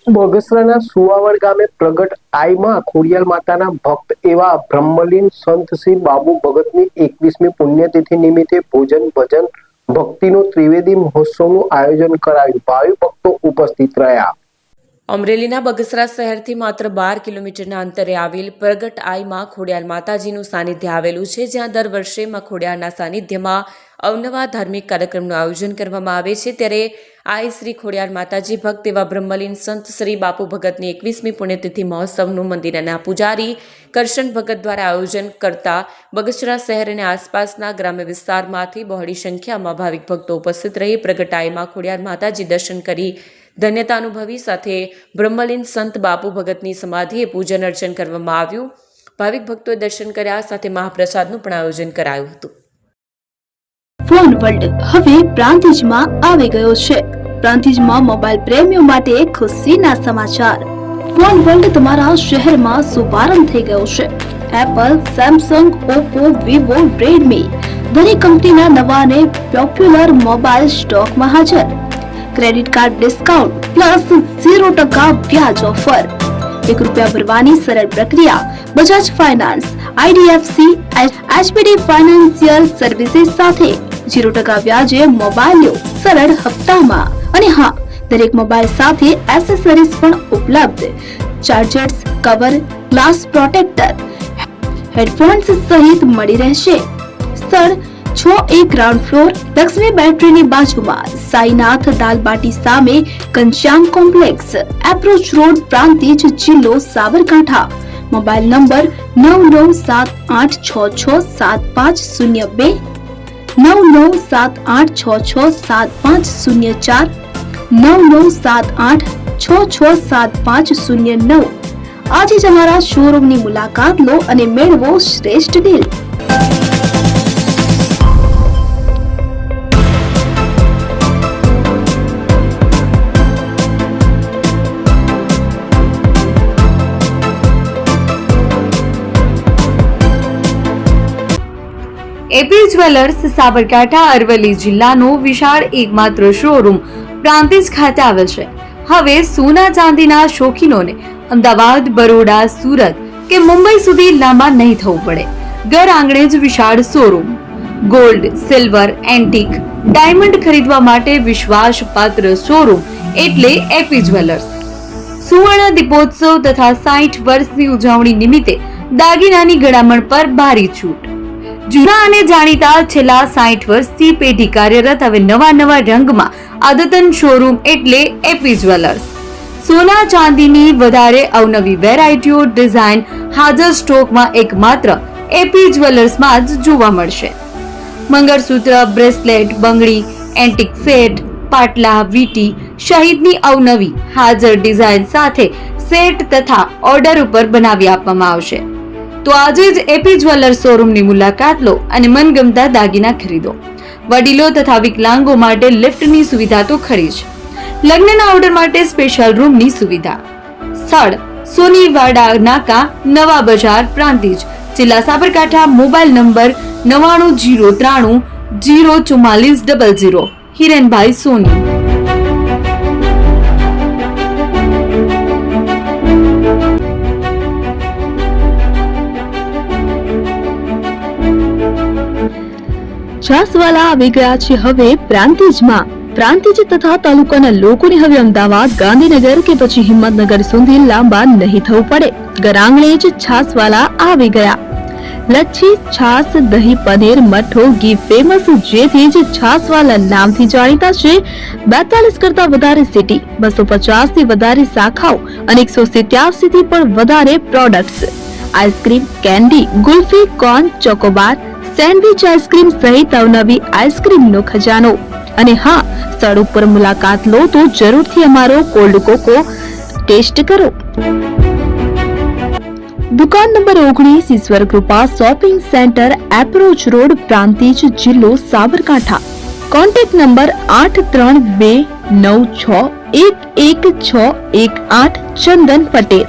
બગસરાના સુવાવડ ગામે પ્રગટ આઈમાં ખોડિયાર માતાના ભક્ત એવા બ્રહ્મલીન સંત શ્રી બાબુ ભગતની 21મી પુણ્યતિથિ નિમિત્તે ભોજન ભજન ભક્તિનો ત્રિવેદી મહોત્સવનું આયોજન કરાયું. ભાવિ ભક્તો ઉપસ્થિત રહ્યા. અમરેલીના બગસરા શહેરથી માત્ર 12 કિલોમીટરના અંતરે આવેલ પ્રગટ આઈમાં ખોડિયાર માતાજીનું સાનિધ્ય આવેલું છે, જ્યાં દર વર્ષે માં ખોડિયારના સાનિધ્યમાં અવનવા ધાર્મિક કાર્યક્રમનું આયોજન કરવામાં આવે છે. ત્યારે આઈ શ્રી ખોડિયાર માતાજી ભક્ત એવા બ્રહ્મલીન સંત શ્રી બાપુ ભગતની 21મી પુણ્યતિથિ મહોત્સવનું મંદિરના પૂજારી કરશન ભગત દ્વારા આયોજન કરતા બગસરા શહેર અને આસપાસના ગ્રામ્ય વિસ્તારમાંથી બહોળી સંખ્યામાં ભાવિક ભક્તો ઉપસ્થિત રહી પ્રગટ આઈમાં ખોડિયાર માતાજી દર્શન કરી ધન્યતા અનુભવી. સાથે બ્રહ્મલીન સંત બાપુ ભગતની સમાધિએ પૂજન અર્ચન કરવામાં આવ્યું. ભાવિક ભક્તોએ દર્શન કર્યા, સાથે મહાપ્રસાદનું પણ આયોજન કરાયું હતું. ફોન વર્લ્ડ હવે પ્રાંતિજમાં આવી ગયો છે. પ્રાંતિજમાં મોબાઈલ પ્રેમીઓ માટે ખુશીના સમાચાર. ફોન વર્લ્ડ તમારા શહેરમાં શુભારંભ થઈ ગયો છે. Apple, Samsung, Oppo, Vivo, Redmi દરેક કંપનીના નવા અને પોપ્યુલર મોબાઈલ સ્ટોકમાં હાજર. ક્રેડિટ કાર્ડ ડિસ્કાઉન્ટ પ્લસ 0% વ્યાજ ઓફર. ₹1 ભરવાની સરળ પ્રક્રિયા. Bajaj finance, IDFC, HBD financial services સાથે 0% વ્યાજે મોબાઈલ લો સરળ હપ્તામાં. અને હા, દરેક મોબાઈલ સાથે એસેસરીઝ પણ ઉપલબ્ધ. Chargers, cover, glass protractor, headphones સહિત મળી રહેશે. સ્થળ 6A ગ્રાઉન્ડ ફ્લોર, લક્ષ્મી બેટરીની બાજુમાં, સાઈનાથ દાલબાટી સામે, Ghanshyam complex, approach road, Prantij, જિલ્લો સાબરકાંઠા. Mobile number 9978667502, 9978667504, 9978667509. આજે જ અમારા શોરૂમની મુલાકાત લો અને મેળવો શ્રેષ્ઠ deal. AP jewellers Sabarkantha Aravalli જિલ્લાનો વિશાળ એકમાત્ર શોરૂમ પ્રાંતિજ ખાતે આવેલ છે. હવે સોના ચાંદીના શોખીનોને અમદાવાદ, બરોડા, સુરત કે મુંબઈ સુધી લાંબા નહીં થવું પડે. ઘર આંગણે જ વિશાળ showroom. Gold, silver, antique, diamond ખરીદવા માટે વિશ્વાસપાત્ર શોરૂમ એટલે એપી જ્વેલર્સ. સુવર્ણ દીપોત્સવ તથા 60 વર્ષની ઉજવણી નિમિત્તે દાગીનાની ગળામણ પર ભારી છૂટ. જૂના અને જાણીતા છેલ્લા 60 વર્ષથી પેઢી કાર્યરત હવે નવા રંગમાં અદ્યતન શોરૂમ એટલે એપી જ્વેલર્સ. સોના ચાંદીની વધારે અવનવી વેરાયટીઓ, ડિઝાઇન હાજર સ્ટોકમાં એકમાત્ર એપી જ્વેલર્સમાં જ જોવા મળશે. મંગળસૂત્ર, બ્રેસલેટ, બંગડી, એન્ટિક સેટ, પાટલા, વીટી સહિતની અવનવી હાજર ડિઝાઇન સાથે સેટ તથા ઓર્ડર ઉપર બનાવી આપવામાં આવશે. તો આજે જ એપી જ્વેલર્સ શોરૂમની મુલાકાત લો અને મનગમતા દાગીના ખરીદો. વડીલો તથા વિકલાંગો માટે લિફ્ટની સુવિધા તો ખરી જ. લગ્નના ઓર્ડર માટે સ્પેશિયલ રૂમની સુવિધા. સ્થળ સોનીવાડા નાકા, નવા બજાર, પ્રાંતિજ, જિલ્લા સાબરકાંઠા. Mobile number 9903304400. હિરેનભાઈ સોની. છાસવાલા આવી ગયા છે હવે પ્રાંતિજમાં. પ્રાંતિજ તથા તાલુકાના લોકોને હવે અમદાવાદ, ગાંધીનગર કે પછી હિંમતનગર સુધી લાંબા નહીં થવું પડે. ઘર આંગણે જ છાસવાલા આવી ગયા. લચ્છી, છાસ, દહીં, પનીર, મઠો, ઘી ફેમસ, જેથી જ છાસવાલા નામથી જાણીતા છે. 42 કરતા વધારે સિટી, 250 થી વધારે શાખાઓ અને 187 થી પણ વધારે products. Ice cream, candy, kulfi, corn, Chocobar, sandwich ice cream સહિત અવનવી આઈસ્ક્રીમનો ખજાનો. અને હા, સ્થળ ઉપર મુલાકાત લો તો જરૂરથી અમારો કોલ્ડ કોકો ટેસ્ટ કરો. દુકાન number 19, Ishwar Krupa shopping centre, approach road, Prantij, જિલ્લો સાબરકાંઠા. Contact number 8329611618. ચંદન પટેલ.